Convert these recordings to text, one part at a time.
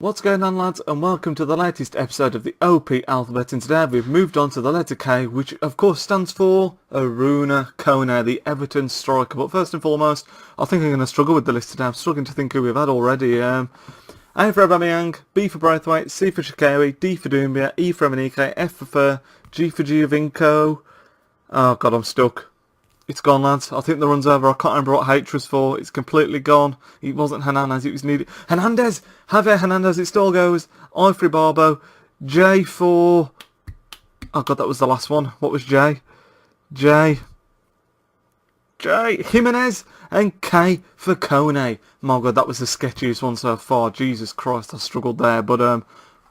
What's going on, lads, and welcome to the latest episode of the OP Alphabet, and today we've moved on to the letter K, which of course stands for Kone, the Everton striker. But first and foremost, I think I'm going to struggle with the list today. I'm struggling to think who we've had already. A for Aubameyang, B for Braithwaite, C for Shaqiri, D for Doumbia, E for Emenike, F for Fur, G for Giovinco. Oh god, I'm stuck. It's gone, lads. I think the run's over. I can't remember what H was for. It's completely gone. It wasn't Hernandez. It was needed. Hernandez! Javier Hernandez. It still goes. I for Barbo. J for... Oh, God, that was the last one. What was J? J. Jimenez. And K for Kone. My God, that was the sketchiest one so far. Jesus Christ, I struggled there. But,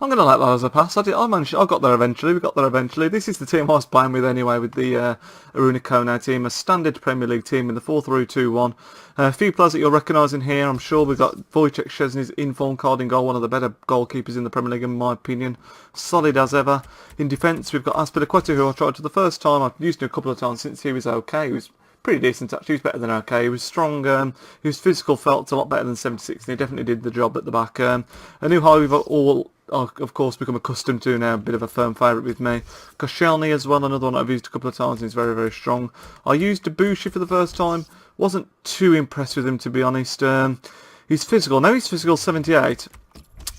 I'm going to let that as a pass. I got there eventually. We got there eventually. This is the team I was playing with anyway, with the Kone team. A standard Premier League team in the 4-3-2-1. A few players that you'll recognise in here. I'm sure we've got Wojciech Szczesny's in-form card in goal. One of the better goalkeepers in the Premier League in my opinion. Solid as ever. In defence, we've got Azpilicueta, who I tried for the first time. I've used him a couple of times since he was okay. He was pretty decent actually. He was better than okay. He was strong. He was physical, felt a lot better than 76, and he definitely did the job at the back. A new high we've all... of course, become accustomed to now, a bit of a firm favourite with me. Koscielny as well, another one I've used a couple of times, and he's very, very strong. I used Debussy for the first time, wasn't too impressed with him to be honest. He's physical, now he's physical 78,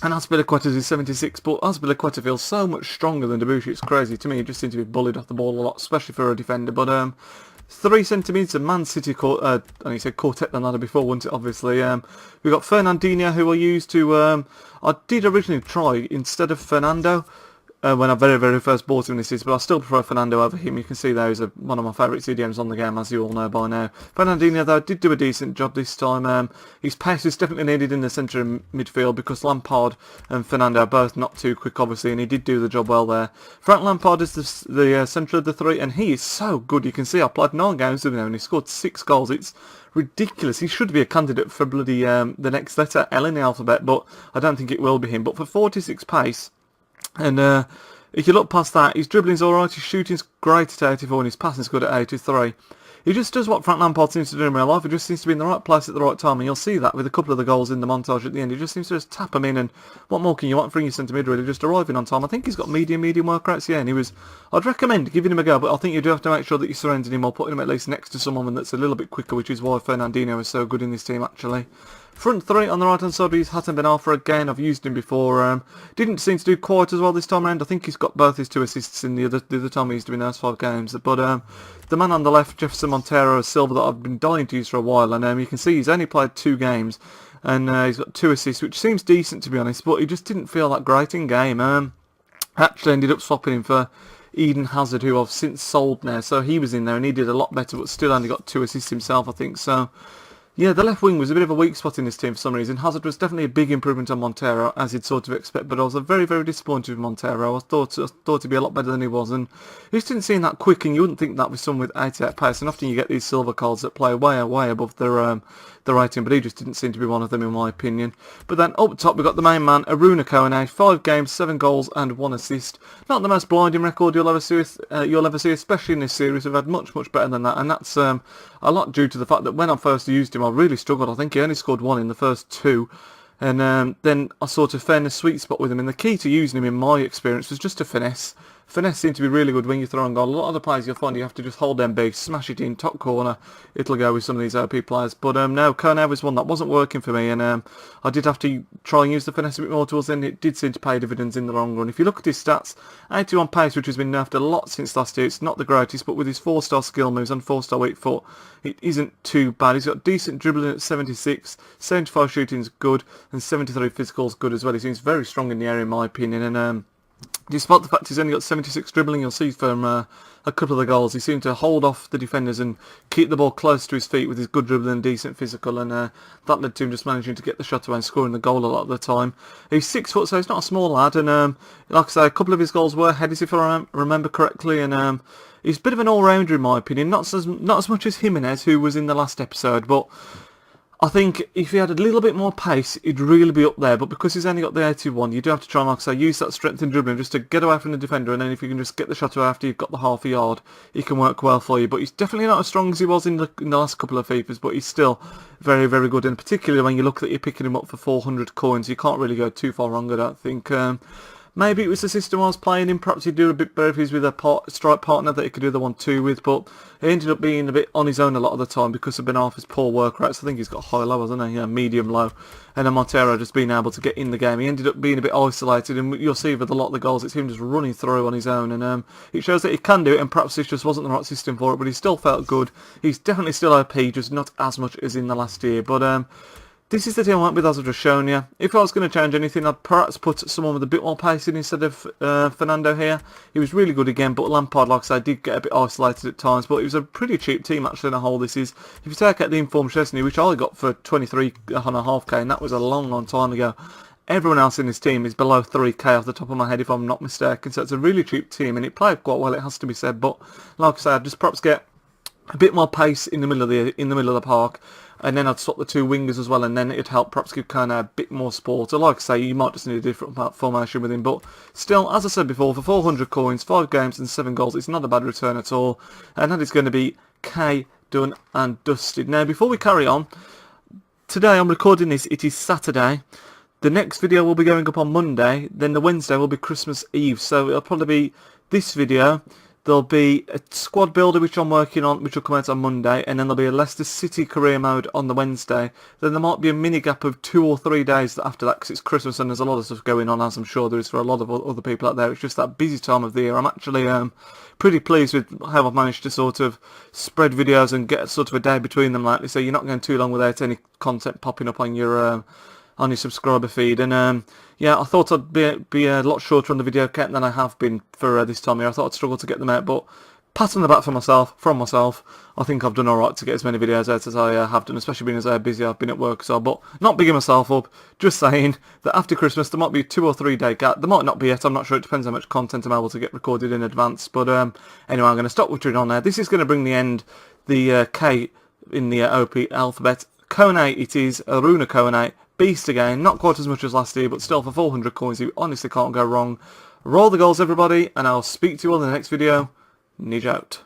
and Azpilicueta is 76, but Azpilicueta feels so much stronger than Debussy, it's crazy. To me, he just seems to be bullied off the ball a lot, especially for a defender, but 3 centimetres of Man City, and he said quartet than that before, wasn't it, obviously. We've got Fernandinho, who I used to, I did originally try instead of Fernando, when I very, very first bought him this season, but I still prefer Fernando over him. You can see there he's one of my favourite CDMs on the game, as you all know by now. Fernandinho, though, did do a decent job this time. His pace is definitely needed in the centre of midfield because Lampard and Fernando are both not too quick, obviously, and he did do the job well there. Frank Lampard is the centre of the three, and he is so good. You can see I played 9 games with him, and he scored 6 goals. It's ridiculous. He should be a candidate for bloody the next letter L in the alphabet, but I don't think it will be him. But for 46 pace, and if you look past that, his dribbling's alright, his shooting's great at 84, and his passing's good at 83. He just does what Frank Lampard seems to do in real life. He just seems to be in the right place at the right time, and you'll see that with a couple of the goals in the montage at the end. He just seems to just tap them in, and what more can you want from your centre mid, really? Just arriving on time. I think he's got medium work rates, yeah, and I'd recommend giving him a go, but I think you do have to make sure that you're surrounding him or putting him at least next to someone that's a little bit quicker, which is why Fernandinho is so good in this team, actually. Front 3 on the right hand side, we use Hatem Ben Arfa again. I've used him before. Didn't seem to do quite as well this time around. I think he's got both his 2 assists in the other time he used to be in those 5 games. But the man on the left, Jefferson Montero, a silver that I've been dying to use for a while, and you can see he's only played 2 games, and he's got 2 assists, which seems decent to be honest. But he just didn't feel that great in game. Actually ended up swapping him for Eden Hazard, who I've since sold now. So he was in there and he did a lot better, but still only got 2 assists himself, I think. So yeah, the left wing was a bit of a weak spot in this team for some reason. Hazard was definitely a big improvement on Montero, as you'd sort of expect, but I was very, very disappointed with Montero. I thought he'd be a lot better than he was, and he just didn't seem that quick, and you wouldn't think that with someone with 88 pace, and often you get these silver cards that play way, way above their rating, but he just didn't seem to be one of them in my opinion. But then up top we've got the main man, Kone, 5 games, 7 goals and 1 assist. Not the most blinding record you'll ever see, especially in this series. We've had much, much better than that, and that's a lot due to the fact that when I first used him I really struggled. I think he only scored 1 in the first 2, and then I sort of found a sweet spot with him, and the key to using him in my experience was just to finesse. Finesse seemed to be really good when you throw on goal. A lot of the players you'll find you have to just hold them big, smash it in, top corner, it'll go with some of these OP players. But no, Kone was one that wasn't working for me, and I did have to try and use the finesse a bit more towards the end. It did seem to pay dividends in the long run. If you look at his stats, 81 pace, which has been nerfed a lot since last year, it's not the greatest, but with his 4-star skill moves and 4-star weak foot, it isn't too bad. He's got decent dribbling at 76, 75 shooting's good, and 73 physical's good as well. He seems very strong in the area in my opinion, and despite the fact he's only got 76 dribbling, you'll see from a couple of the goals, he seemed to hold off the defenders and keep the ball close to his feet with his good dribbling and decent physical, and that led to him just managing to get the shot away and scoring the goal a lot of the time. He's 6 foot, so he's not a small lad, and like I say, a couple of his goals were headers if I remember correctly, and he's a bit of an all-rounder in my opinion, not as much as Jimenez, who was in the last episode, but I think if he had a little bit more pace, he'd really be up there. But because he's only got the 81, you do have to try and, like I say, use that strength in dribbling just to get away from the defender. And then if you can just get the shot away after you've got the half a yard, he can work well for you. But he's definitely not as strong as he was in the last couple of FIFAs. But he's still very, very good. And particularly when you look that you're picking him up for 400 coins, you can't really go too far wrong, I don't think. Maybe it was the system I was playing in. Perhaps he'd do a bit better if he's with a strike partner that he could do the 1-2 with. But he ended up being a bit on his own a lot of the time because of Ben Arthur's poor work rates. I think he's got high-low, hasn't he? Yeah, medium-low. And then Montero just being able to get in the game. He ended up being a bit isolated. And you'll see with a lot of the goals, it's him just running through on his own. And it shows that he can do it. And perhaps this just wasn't the right system for it. But he still felt good. He's definitely still OP, just not as much as in the last year. But this is the team I went with, as I've just shown you. If I was going to change anything, I'd perhaps put someone with a bit more pace in instead of Fernando here. He was really good again, but Lampard, like I said, did get a bit isolated at times. But it was a pretty cheap team, actually, in a whole. This is, if you take out the informed Chesney, which I got for 23.5k, and that was a long, long time ago. Everyone else in this team is below 3k off the top of my head, if I'm not mistaken. So it's a really cheap team, and it played quite well, it has to be said. But like I said, I'd just perhaps get a bit more pace in the middle of the park, and then I'd swap the two wingers as well, and then it'd help perhaps give Kone a bit more support. So like I say, you might just need a different formation with him, but still, as I said before, for 400 coins, 5 games and 7 goals, it's not a bad return at all, and that is going to be K done and dusted. Now, before we carry on, today I'm recording this, it is Saturday. The next video will be going up on Monday, then the Wednesday will be Christmas Eve, so it'll probably be this video. There'll be a squad builder which I'm working on, which will come out on Monday, and then there'll be a Leicester City career mode on the Wednesday. Then there might be a mini gap of 2 or 3 days after that because it's Christmas and there's a lot of stuff going on, as I'm sure there is for a lot of other people out there. It's just that busy time of the year. I'm actually pretty pleased with how I've managed to sort of spread videos and get sort of a day between them lately, so you're not going too long without any content popping up on your subscriber feed. And yeah, I thought I'd be a lot shorter on the video count than I have been for this time here. I thought I'd struggle to get them out, but pat on the back from myself, I think I've done alright to get as many videos out as I have done, especially being as busy I've been at work. So, but not bigging myself up, just saying that after Christmas there might be a 2 or 3 day gap. There might not be yet, I'm not sure, it depends how much content I'm able to get recorded in advance. But anyway, I'm going to stop wittering on there. This is going to bring the end, the K in the OP alphabet. Kone it is, Aruna Kone. Beast again, not quite as much as last year, but still for 400 coins, you honestly can't go wrong. Roll the goals, everybody, and I'll speak to you all in the next video. Ninja out.